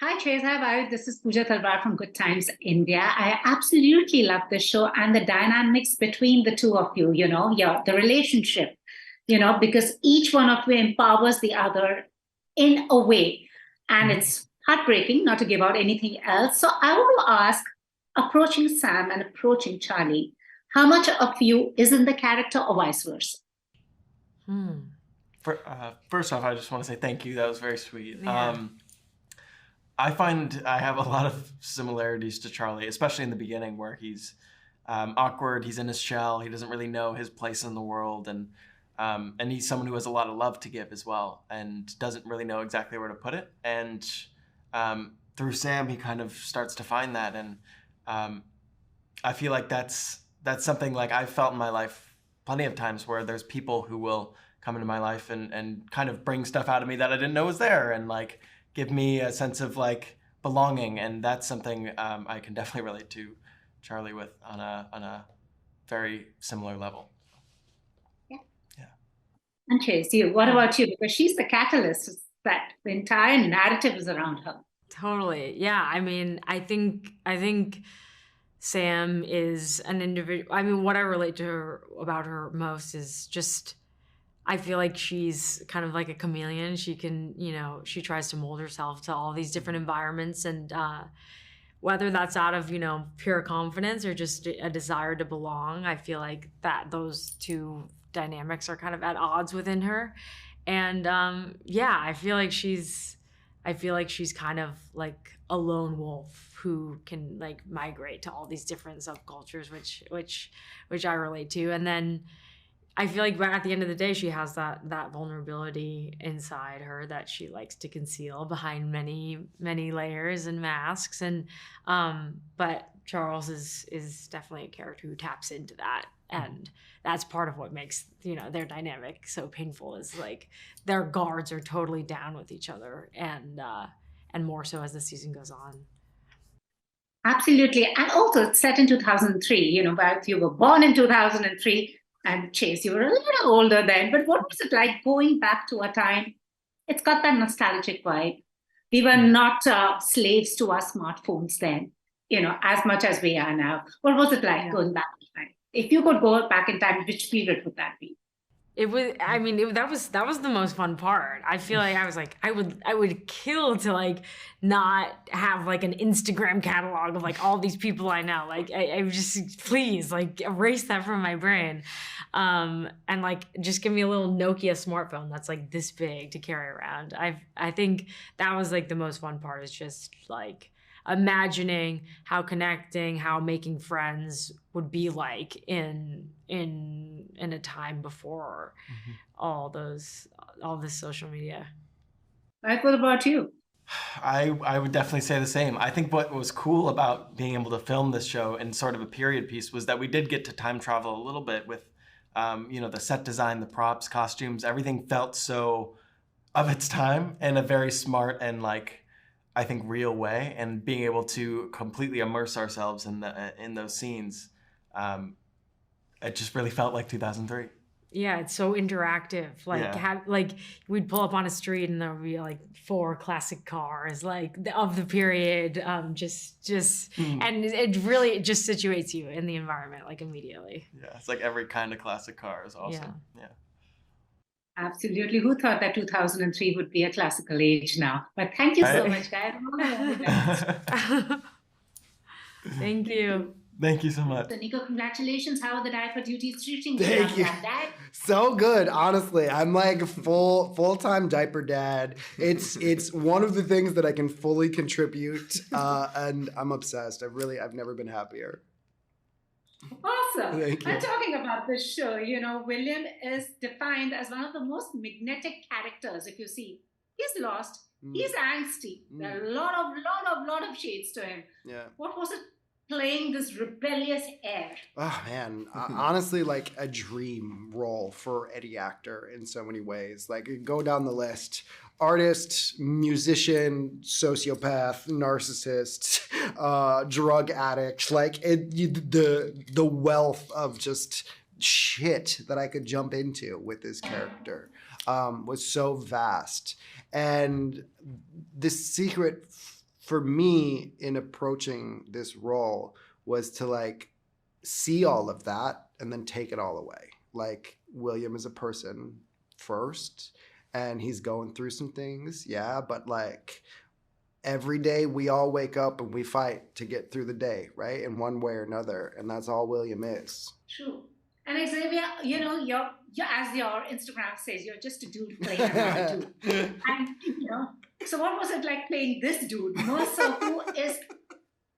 Hi, Chase. Hi, Wyatt. This is Pooja Talwar from Good Times India. I absolutely love this show and the dynamics between the two of you, the relationship, because each one of you empowers the other in a way. And it's heartbreaking not to give out anything else. So I want to ask, approaching Sam and approaching Charlie, how much of you is in the character or vice versa? First off, I just want to say thank you. That was very sweet. Yeah. I find I have a lot of similarities to Charlie, especially in the beginning where he's awkward, he's in his shell, he doesn't really know his place in the world, and he's someone who has a lot of love to give as well and doesn't really know exactly where to put it. And through Sam, he kind of starts to find that. And I feel like that's something like I've felt in my life plenty of times where there's people who will come into my life and kind of bring stuff out of me that I didn't know was there and like give me a sense of like belonging. And that's something I can definitely relate to Charlie with on a very similar level. Yeah. And Chase, what about you? Because she's the catalyst that the entire narrative is around her. Totally. Yeah. I mean, I think Sam is an individual. I mean, what I relate to her about her most is just, I feel like she's kind of like a chameleon. She can, she tries to mold herself to all these different environments, and whether that's out of, pure confidence or just a desire to belong, I feel like that those two dynamics are kind of at odds within her. And I feel like she's kind of like a lone wolf who can like migrate to all these different subcultures, which I relate to. And then I feel like at the end of the day, she has that vulnerability inside her that she likes to conceal behind many, many layers and masks. And but Charles is definitely a character who taps into that. And that's part of what makes, their dynamic so painful, is like their guards are totally down with each other, and more so as the season goes on. Absolutely. And also it's set in 2003, but you were born in 2003. And Chase, you were a little older then, but what was it like going back to a time? It's got that nostalgic vibe. We were not slaves to our smartphones then, as much as we are now. What was it like going back in time? If you could go back in time, which period would that be? It was, I mean, that was the most fun part. I feel like I was like, I would kill to like not have like an Instagram catalog of like all these people I know. Like I would just, please like erase that from my brain. And like, just give me a little Nokia smartphone that's like this big to carry around. I think that was like the most fun part, is just like imagining how making friends would be like in a time before all this social media. Mike, what about you? I would definitely say the same. I think what was cool about being able to film this show in sort of a period piece was that we did get to time travel a little bit with, the set design, the props, costumes, everything felt so of its time in a very smart and like, I think, real way, and being able to completely immerse ourselves in those scenes. It just really felt like 2003. Yeah, it's so interactive. Like we'd pull up on a street and there would be like 4 classic cars, like of the period. And it really just situates you in the environment like immediately. Yeah, it's like every kind of classic car is awesome. Yeah. Absolutely. Who thought that 2003 would be a classical age now? But thank you so much, guys. Thank you. Thank you so much. So, Nico, congratulations. How are the diaper duties treating you? Thank you. Dad? So good, honestly. I'm like full-time diaper dad. It's one of the things that I can fully contribute, and I'm obsessed. I've never been happier. Awesome. Thank you. I'm talking about this show. William is defined as one of the most magnetic characters. If you see, he's lost. He's angsty. There are a lot of shades to him. Yeah. What was it? Playing this rebellious air. Oh man, honestly, like a dream role for any actor in so many ways. Like, go down the list: artist, musician, sociopath, narcissist, drug addict. Like the wealth of just shit that I could jump into with this character was so vast, and the secret for me in approaching this role was to like see all of that and then take it all away. Like William is a person first and he's going through some things. Yeah. But like every day we all wake up and we fight to get through the day, right? In one way or another. And that's all William is. True. And Xavier, you know, you're as your Instagram says, you're just a dude playing another dude. And, you know, so what was it like playing this dude, Mercer, who is,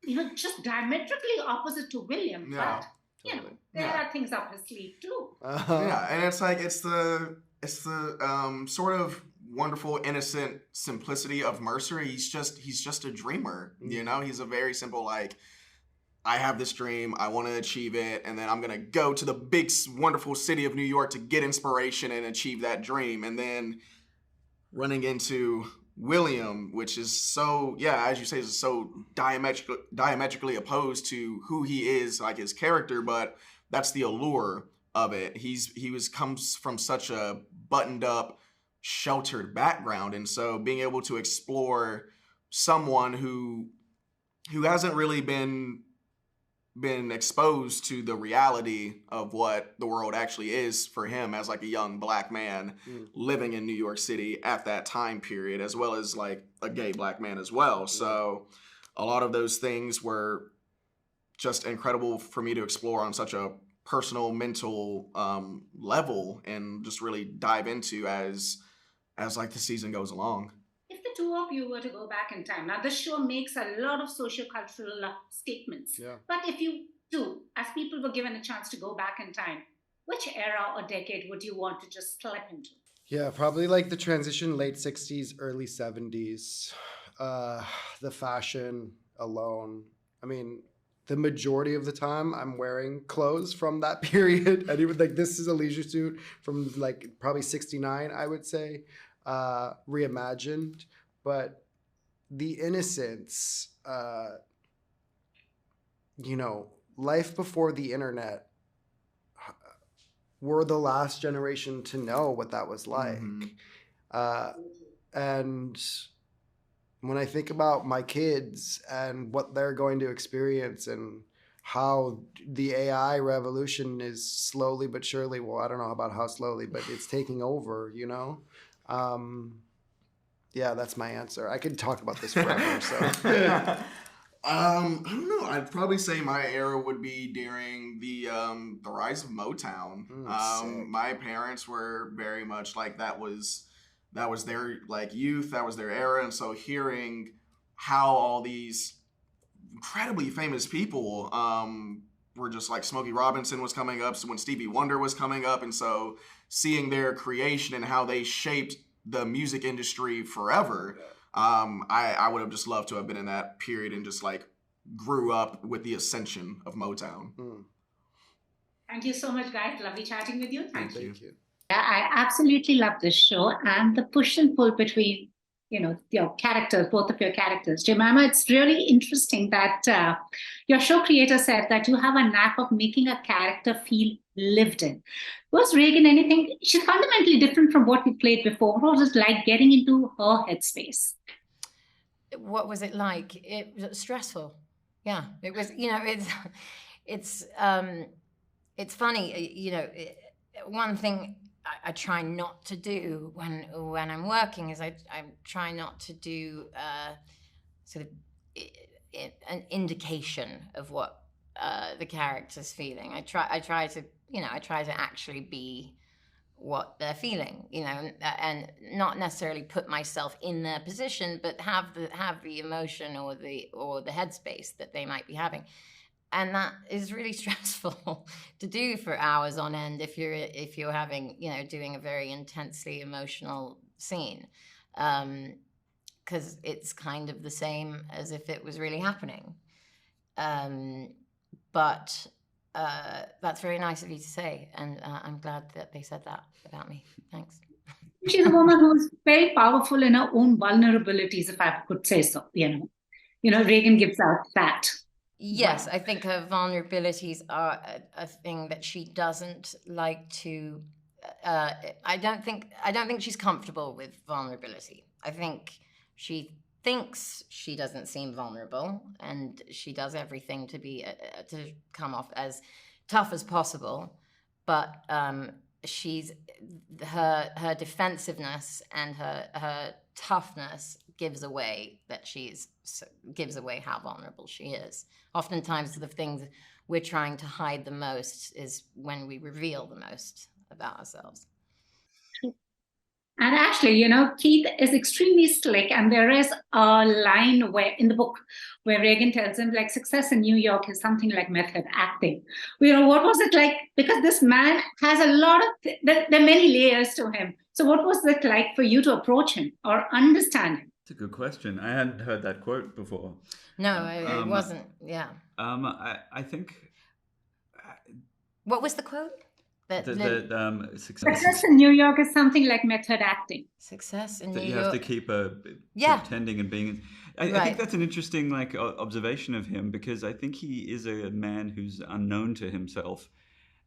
you know, just diametrically opposite to William? Yeah, but, you know, there are things up his sleeve too. Yeah, and it's like it's the sort of wonderful, innocent simplicity of Mercer. He's just a dreamer. You know, he's a very simple like, I have this dream, I want to achieve it, and then I'm going to go to the big, wonderful city of New York to get inspiration and achieve that dream. And then running into William, which is so, yeah, as you say, is so diametrically opposed to who he is, like his character, but that's the allure of it. He comes from such a buttoned up, sheltered background, and so being able to explore someone who hasn't really been exposed to the reality of what the world actually is for him as like a young black man living in New York City at that time period, as well as like a gay black man as well. So a lot of those things were just incredible for me to explore on such a personal, mental level and just really dive into as like the season goes along. If the two of you were to go back in time, now the show makes a lot of sociocultural statements. Yeah. But if you do, as people were given a chance to go back in time, which era or decade would you want to just slip into? Yeah, probably like the transition late 60s, early 70s. The fashion alone. I mean, the majority of the time I'm wearing clothes from that period. And even like this is a leisure suit from like probably 69, I would say. Reimagined, but the innocence, you know, life before the internet, we're the last generation to know what that was like. And when I think about my kids and what they're going to experience and how the AI revolution is slowly but surely, well, I don't know about how slowly, but it's taking over, you know? Yeah, that's my answer. I could talk about this forever. So, I don't know. I'd probably say my era would be during the rise of Motown. My parents were very much like that was their like youth, that was their era, and so hearing how all these incredibly famous people were just like Smokey Robinson was coming up, so when Stevie Wonder was coming up, and so seeing their creation and how they shaped the music industry forever. I would have just loved to have been in that period and just like grew up with the ascension of Motown. Thank you so much, guys. Lovely chatting with you. Thank you. thank you. Yeah, I absolutely love this show and the push and pull between, you know, your characters, both of your characters. Jemima, it's really interesting that your show creator said that you have a knack of making a character feel lived in. Was Reagan anything? She's fundamentally different from what we played before. What was it like getting into her headspace? What was it like? It was stressful. Yeah, it was. You know, it's funny. You know, one thing I try not to do when I'm working is I try not to do sort of an indication of what the character's feeling. I try to actually be what they're feeling, you know, and not necessarily put myself in their position, but have the emotion or the headspace that they might be having. And that is really stressful to do for hours on end if you're having, you know, doing a very intensely emotional scene, because it's kind of the same as if it was really happening. But that's very nice of you to say, and I'm glad that they said that about me. Thanks. She's a woman who's very powerful in her own vulnerabilities, if I could say so. You know, Reagan gives out that. Yes, I think her vulnerabilities are a thing that she doesn't like to. I don't think she's comfortable with vulnerability. I think she thinks she doesn't seem vulnerable, and she does everything to be to come off as tough as possible, but she's her defensiveness and her toughness gives away how vulnerable she is. Oftentimes, the things we're trying to hide the most is when we reveal the most about ourselves. And actually, Keith is extremely slick. And there is a line where in the book where Reagan tells him, like, success in New York is something like method acting. What was it like? Because this man has a lot of, there are many layers to him. So what was it like for you to approach him or understand him? It's a good question. I hadn't heard that quote before. No, it wasn't. Yeah. I think. What was the quote? Success in New York is something like method acting. Success in New York. You have to keep pretending and being. I think that's an interesting observation of him, because I think he is a man who's unknown to himself,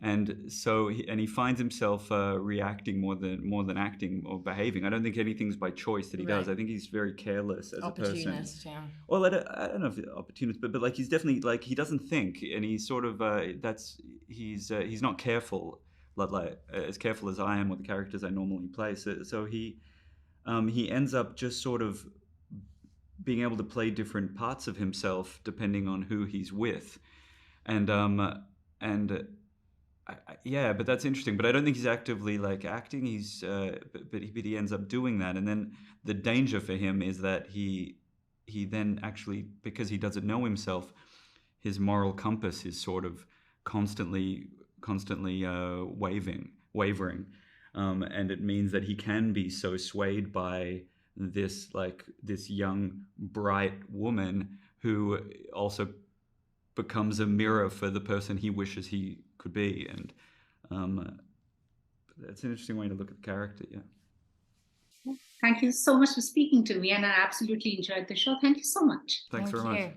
and so he finds himself reacting more than acting or behaving. I don't think anything's by choice that he does. I think he's very careless as a person. Opportunist, yeah. Well, I don't know if opportunist, but like he's definitely like he doesn't think, and he's sort of he's not careful. Like as careful as I am with the characters I normally play. So he ends up just sort of being able to play different parts of himself depending on who he's with, but that's interesting. But I don't think he's actively like acting. But he ends up doing that, and then the danger for him is that he then actually, because he doesn't know himself, his moral compass is sort of constantly wavering, and it means that he can be so swayed by this young bright woman who also becomes a mirror for the person he wishes he could be, and that's an interesting way to look at the character. Yeah. Thank you so much for speaking to me, and I absolutely enjoyed the show. Thank you so much. Thanks very much.